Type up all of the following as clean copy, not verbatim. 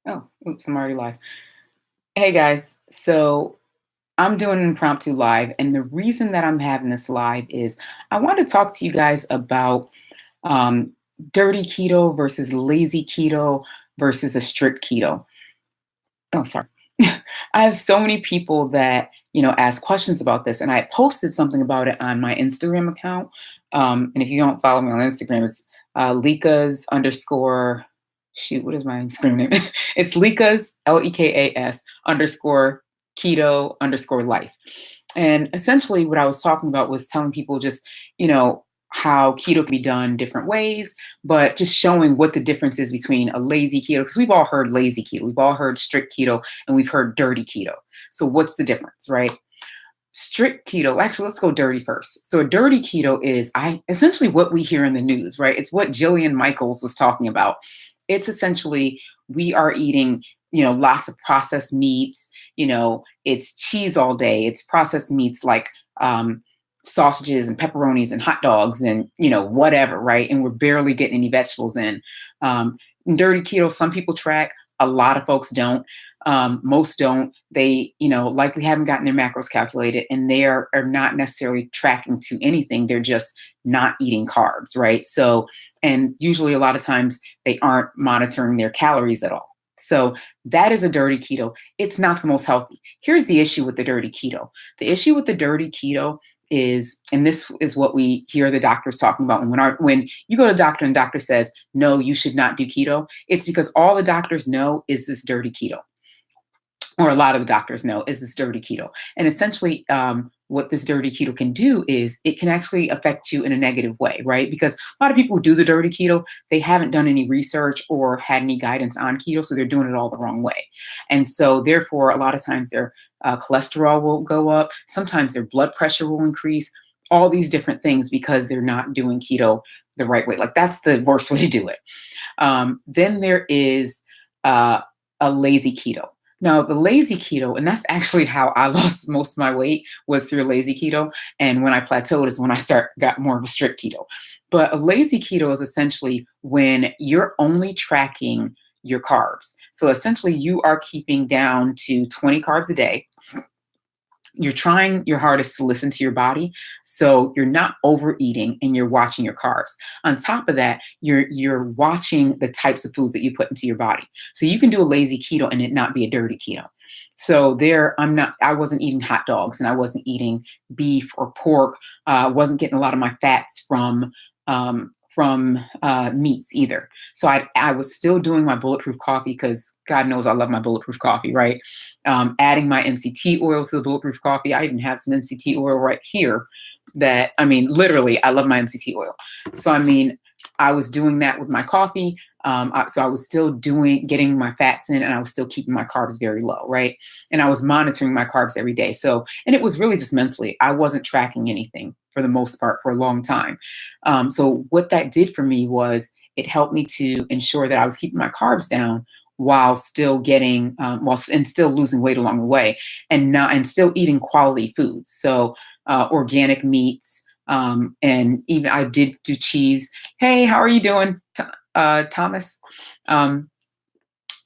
Oh, oops, I'm already live. Hey guys, so I'm doing an impromptu live, and the reason that I'm having this live is I want to talk to you guys about um, dirty keto versus lazy keto versus a strict keto. Oh, sorry. I have so many people that ask questions about this, and I posted something about it on my Instagram account. And if you don't follow me on Instagram, it's Likas underscore shoot. What is my Instagram name? It's Likas Lekas underscore keto underscore life. And essentially, what I was talking about was telling people just you know how keto can be done different ways, but just showing what the difference is between a lazy keto, because we've all heard lazy keto, we've all heard strict keto, and we've heard dirty keto. So what's the difference, right? Strict keto, actually, let's go dirty first. So a dirty keto is I essentially what we hear in the news, right? It's what Jillian Michaels was talking about. It's essentially we are eating, lots of processed meats, it's cheese all day, it's processed meats like sausages and pepperonis and hot dogs and whatever, right? And we're barely getting any vegetables in. In dirty keto, some people track, a lot of folks don't. Most don't. They, likely haven't gotten their macros calculated, and they are not necessarily tracking to anything. They're just not eating carbs, right? So, and usually a lot of times they aren't monitoring their calories at all. So that is a dirty keto. It's not the most healthy. Here's the issue with the dirty keto. The issue with the dirty keto is, and this is what we hear the doctors talking about. And when you go to the doctor and the doctor says, no, you should not do keto, it's because all the doctors know is this dirty keto, or a lot of the doctors know is this dirty keto. And essentially, what this dirty keto can do is it can actually affect you in a negative way, right? Because a lot of people who do the dirty keto, they haven't done any research or had any guidance on keto, so they're doing it all the wrong way. And so, therefore, a lot of times their cholesterol will go up, sometimes their blood pressure will increase, all these different things because they're not doing keto the right way. Like, that's the worst way to do it. Then there is a lazy keto. Now, the lazy keto, and that's actually how I lost most of my weight, was through a lazy keto. And when I plateaued is when I got more of a strict keto. But a lazy keto is essentially when you're only tracking your carbs. So essentially, you are keeping down to 20 carbs a day. You're trying your hardest to listen to your body, so you're not overeating and you're watching your carbs. On top of that, you're watching the types of foods that you put into your body. So you can do a lazy keto and it not be a dirty keto. So there, I wasn't eating hot dogs and I wasn't eating beef or pork. Wasn't getting a lot of my fats from meats either. So I was still doing my bulletproof coffee, because God knows I love my bulletproof coffee, right? Adding my MCT oil to the bulletproof coffee. I even have some MCT oil right here that, I mean, literally, I love my MCT oil. So, I mean, I was doing that with my coffee. So I was still getting my fats in, and I was still keeping my carbs very low, right? And I was monitoring my carbs every day. So, and it was really just mentally, I wasn't tracking anything for the most part for a long time. So what that did for me was it helped me to ensure that I was keeping my carbs down while still getting and still losing weight along the way, and still eating quality foods. So organic meats, and even I did do cheese. Hey, how are you doing, Thomas? Um,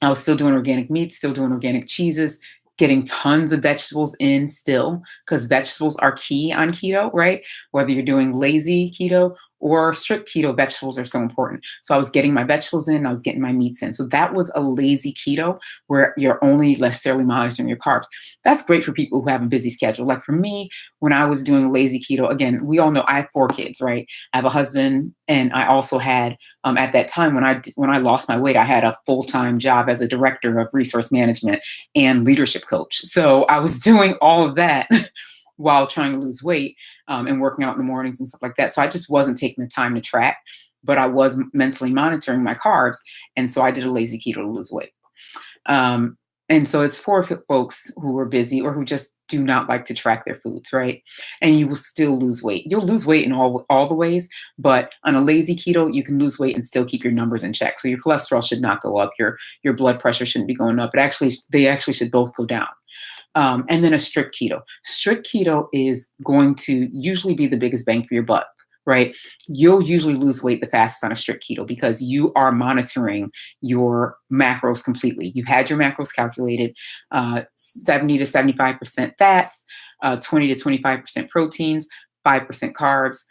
I was still doing organic meats, still doing organic cheeses, getting tons of vegetables in still, because vegetables are key on keto, right? Whether you're doing lazy keto or strict keto, vegetables are so important. So I was getting my vegetables in, I was getting my meats in. So that was a lazy keto where you're only necessarily monitoring your carbs. That's great for people who have a busy schedule. Like for me, when I was doing lazy keto, again, we all know I have 4 kids, right? I have a husband, and I also had at that time when I lost my weight, I had a full-time job as a director of resource management and leadership coach. So I was doing all of that while trying to lose weight, and working out in the mornings and stuff like that. So I just wasn't taking the time to track, but I was mentally monitoring my carbs. And so I did a lazy keto to lose weight. Um, and so it's for folks who are busy or who just do not like to track their foods, right? And you will still lose weight. You'll lose weight in all the ways, but on a lazy keto, you can lose weight and still keep your numbers in check. So your cholesterol should not go up. Your blood pressure shouldn't be going up. They actually should both go down. And then a strict keto. Strict keto is going to usually be the biggest bang for your buck, right? You'll usually lose weight the fastest on a strict keto because you are monitoring your macros completely. You've had your macros calculated, 70 to 75% fats, 20 to 25% proteins, 5% carbs.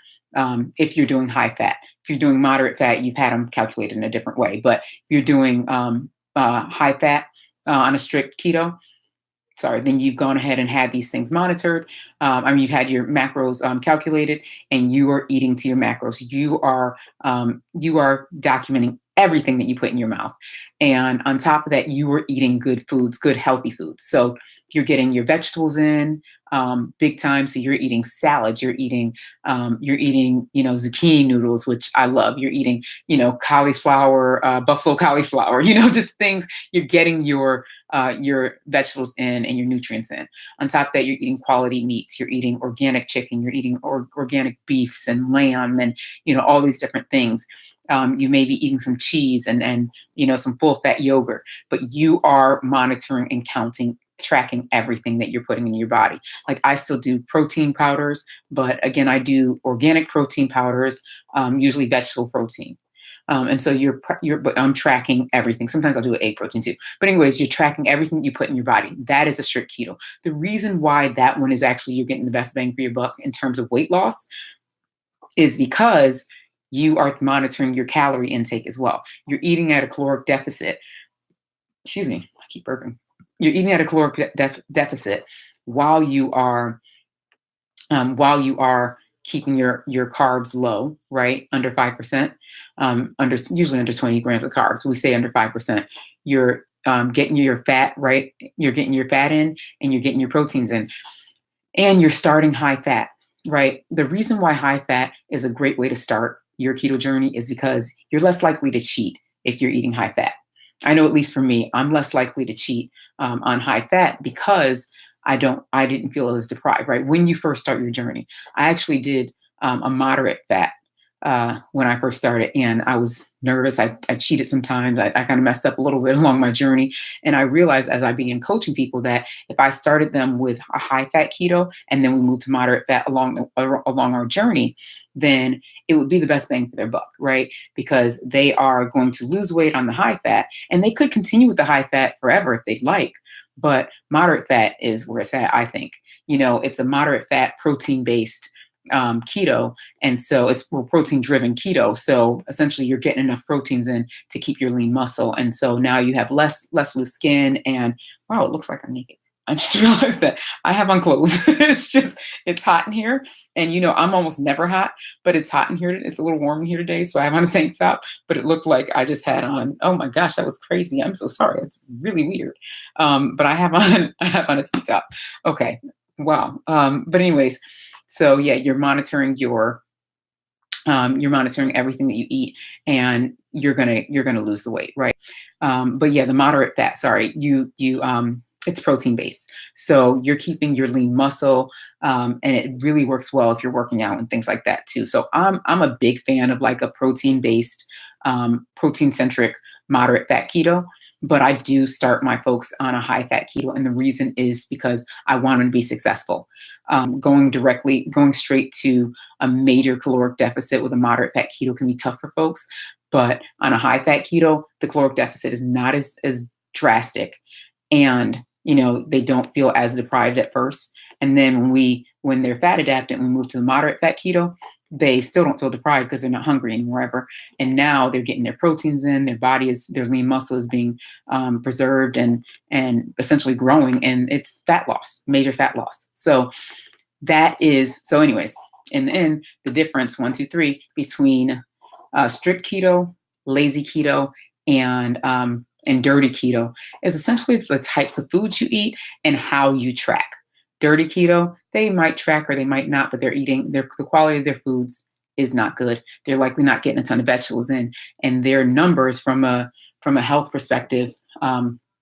If you're doing high fat, if you're doing moderate fat, you've had them calculated in a different way. But if you're doing high fat on a strict keto, then you've gone ahead and had these things monitored. You've had your macros calculated, and you are eating to your macros. You are documenting everything that you put in your mouth, and on top of that, you are eating good foods, good healthy foods. So you're getting your vegetables in big time. So you're eating salads. You're eating zucchini noodles, which I love. You're eating cauliflower, buffalo cauliflower. Just things. You're getting your vegetables in and your nutrients in. On top of that, you're eating quality meats. You're eating organic chicken. You're eating organic beefs and lamb and all these different things. You may be eating some cheese and some full fat yogurt, but you are monitoring and counting, tracking everything that you're putting in your body. Like I still do protein powders, but again, I do organic protein powders, usually vegetable protein. And so but I'm tracking everything. Sometimes I'll do egg protein too. But anyways, you're tracking everything you put in your body. That is a strict keto. The reason why that one is actually you're getting the best bang for your buck in terms of weight loss is because you are monitoring your calorie intake as well. You're eating at a caloric deficit. Excuse me, I keep burping. You're eating at a caloric deficit while you are keeping your carbs low, right? Under 5%, usually under 20 grams of carbs. We say under 5%. You're getting your fat, right? You're getting your fat in and you're getting your proteins in. And you're starting high fat, right? The reason why high fat is a great way to start your keto journey is because you're less likely to cheat if you're eating high fat. I know, at least for me, I'm less likely to cheat on high fat because I didn't feel as deprived, right? When you first start your journey, I actually did a moderate fat when I first started, and I was nervous. I cheated sometimes. I kind of messed up a little bit along my journey. And I realized as I began coaching people that if I started them with a high fat keto and then we moved to moderate fat along our journey, then it would be the best bang for their buck, right? Because they are going to lose weight on the high fat, and they could continue with the high fat forever if they'd like. But moderate fat is where it's at, I think. It's a moderate fat, protein-based keto. And so it's protein-driven keto. So essentially you're getting enough proteins in to keep your lean muscle. And so now you have less loose skin, and wow, it looks like I'm naked. I just realized that I have on clothes. It's hot in here. And, I'm almost never hot, but it's hot in here. It's a little warm in here today. So I have on a tank top, but it looked like I just had on, oh my gosh, that was crazy. I'm so sorry. It's really weird. But I have on a tank top. Okay. Wow. But anyways, so yeah, you're monitoring everything that you eat, and you're going to lose the weight. Right. But yeah, the moderate fat, it's protein based. So you're keeping your lean muscle, and it really works well if you're working out and things like that too. So I'm a big fan of like a protein based, protein centric, moderate fat keto. But I do start my folks on a high fat keto. And the reason is because I want them to be successful. Going straight to a major caloric deficit with a moderate fat keto can be tough for folks. But on a high fat keto, the caloric deficit is not as drastic. And they don't feel as deprived at first. And then when they're fat adapted and we move to the moderate fat keto, they still don't feel deprived because they're not hungry anymore ever. And now they're getting their proteins in, their lean muscle is being preserved and essentially growing, and it's fat loss, major fat loss. So anyways, in the end, the difference, 1, 2, 3, between strict keto, lazy keto, and dirty keto is essentially the types of foods you eat and how you track. Dirty keto, they might track or they might not, but the quality of their foods is not good. They're likely not getting a ton of vegetables in, and their numbers from a health perspective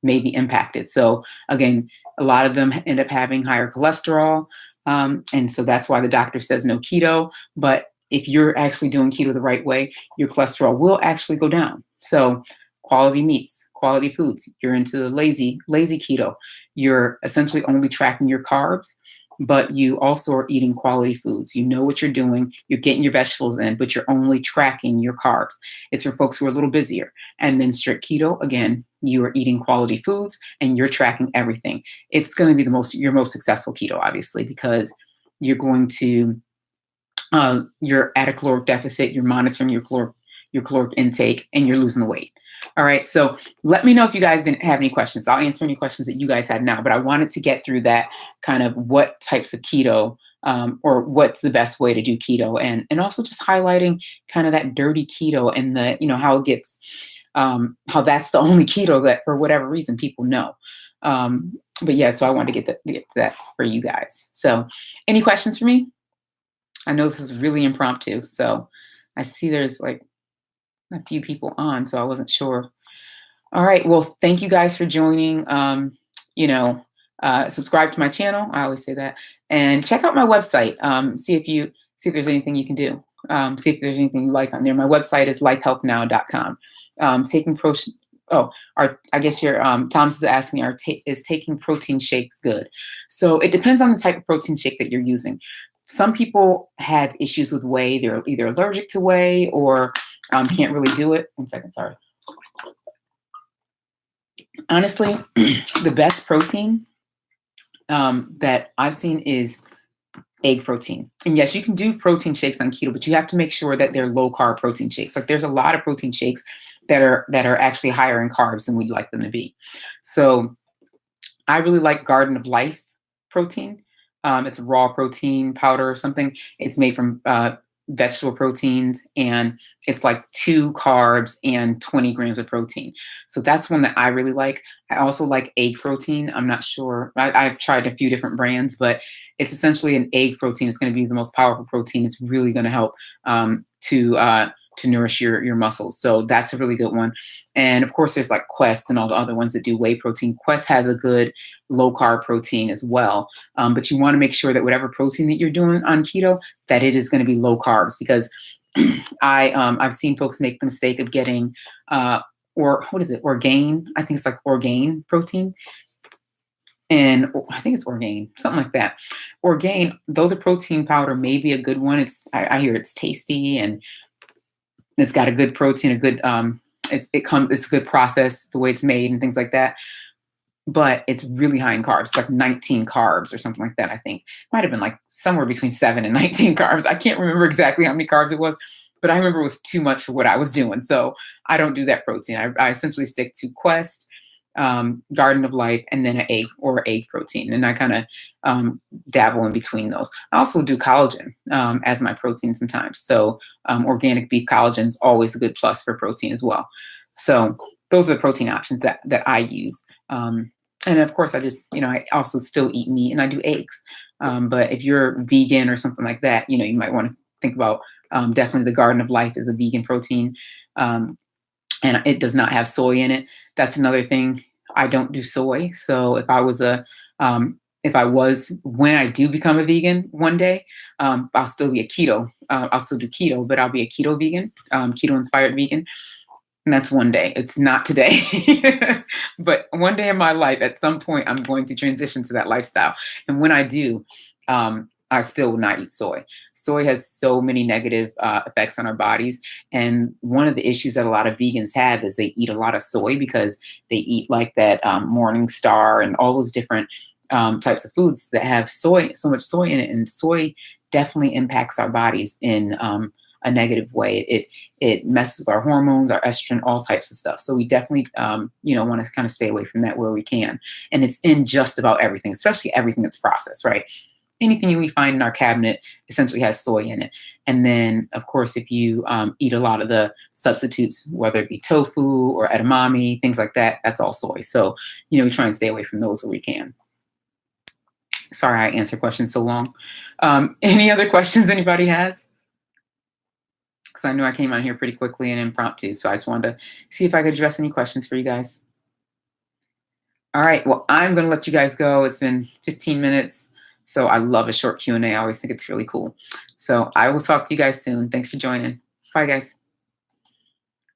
may be impacted. So again, a lot of them end up having higher cholesterol, and so that's why the doctor says no keto. But if you're actually doing keto the right way, your cholesterol will actually go down. So quality meats, quality foods. You're into the lazy keto. You're essentially only tracking your carbs, but you also are eating quality foods. You know what you're doing. You're getting your vegetables in, but you're only tracking your carbs. It's for folks who are a little busier. And then strict keto, again, you are eating quality foods and you're tracking everything. It's going to be your most successful keto, obviously, because you're going to you're at a caloric deficit, you're monitoring your caloric intake, and you're losing the weight. All right. So let me know if you guys didn't have any questions. I'll answer any questions that you guys had now, but I wanted to get through that kind of what types of keto or what's the best way to do keto, and also just highlighting kind of that dirty keto and the, how it gets, how that's the only keto that for whatever reason people know. But yeah, so I wanted to get that for you guys. So any questions for me? I know this is really impromptu, so I see there's like a few people on, so I wasn't sure. All right, well, thank you guys for joining. Subscribe to my channel. I always say that, and check out my website. See if there's anything you can do. See if there's anything you like on there. My website is LifeHealthNow.com. Taking protein. Oh, I guess your Thomas is asking, is taking protein shakes good? So it depends on the type of protein shake that you're using. Some people have issues with whey. They're either allergic to whey or can't really do it. 1 second, sorry. Honestly, the best protein that I've seen is egg protein. And yes, you can do protein shakes on keto, but you have to make sure that they're low carb protein shakes. Like there's a lot of protein shakes that are actually higher in carbs than we'd like them to be. So I really like Garden of Life protein. It's a raw protein powder or something. It's made from vegetable proteins, and it's like 2 carbs and 20 grams of protein. So that's one that I really like. I also like egg protein. I'm not sure. I've tried a few different brands, but it's essentially an egg protein. It's going to be the most powerful protein. It's really going to help to nourish your muscles. So that's a really good one. And of course, there's like Quest and all the other ones that do whey protein. Quest has a good low carb protein as well. But you want to make sure that whatever protein that you're doing on keto, that it is going to be low carbs, because I've seen folks make the mistake of getting or what is it? Orgain. I think it's like Orgain protein. And I think it's Orgain, something like that. Orgain, though the protein powder may be a good one, I hear it's tasty and it's got a good protein, a good it's a good process, the way it's made and things like that. But it's really high in carbs, like 19 carbs or something like that. I think might have been like somewhere between 7 and 19 carbs. I can't remember exactly how many carbs it was, but I remember it was too much for what I was doing. So I don't do that protein. I essentially stick to Quest, Garden of Life, and then an egg protein. And I kind of dabble in between those. I also do collagen as my protein sometimes. So organic beef collagen is always a good plus for protein as well. So those are the protein options that I use. And of course, I also still eat meat and I do eggs. But if you're vegan or something like that, you might want to think about definitely the Garden of Life is a vegan protein. And it does not have soy in it. That's another thing. I don't do soy. So if I was when I do become a vegan one day, I'll still be a keto. I'll still do keto, but I'll be a keto vegan, keto inspired vegan. And that's one day. It's not today, but one day in my life, at some point, I'm going to transition to that lifestyle. And when I do, I still will not eat soy. Soy has so many negative effects on our bodies. And one of the issues that a lot of vegans have is they eat a lot of soy because they eat like that Morning Star and all those different types of foods that have so much soy in it. And soy definitely impacts our bodies in a negative way. It messes with our hormones, our estrogen, all types of stuff. So we definitely, want to kind of stay away from that where we can. And it's in just about everything, especially everything that's processed, right? Anything we find in our cabinet essentially has soy in it. And then, of course, if you eat a lot of the substitutes, whether it be tofu or edamame, things like that, that's all soy. So, we try and stay away from those where we can. Sorry, I answered questions so long. Any other questions anybody has? Because I know I came on here pretty quickly and impromptu, so I just wanted to see if I could address any questions for you guys. All right, well, I'm going to let you guys go. It's been 15 minutes. So I love a short Q&A. I always think it's really cool. So I will talk to you guys soon. Thanks for joining. Bye, guys.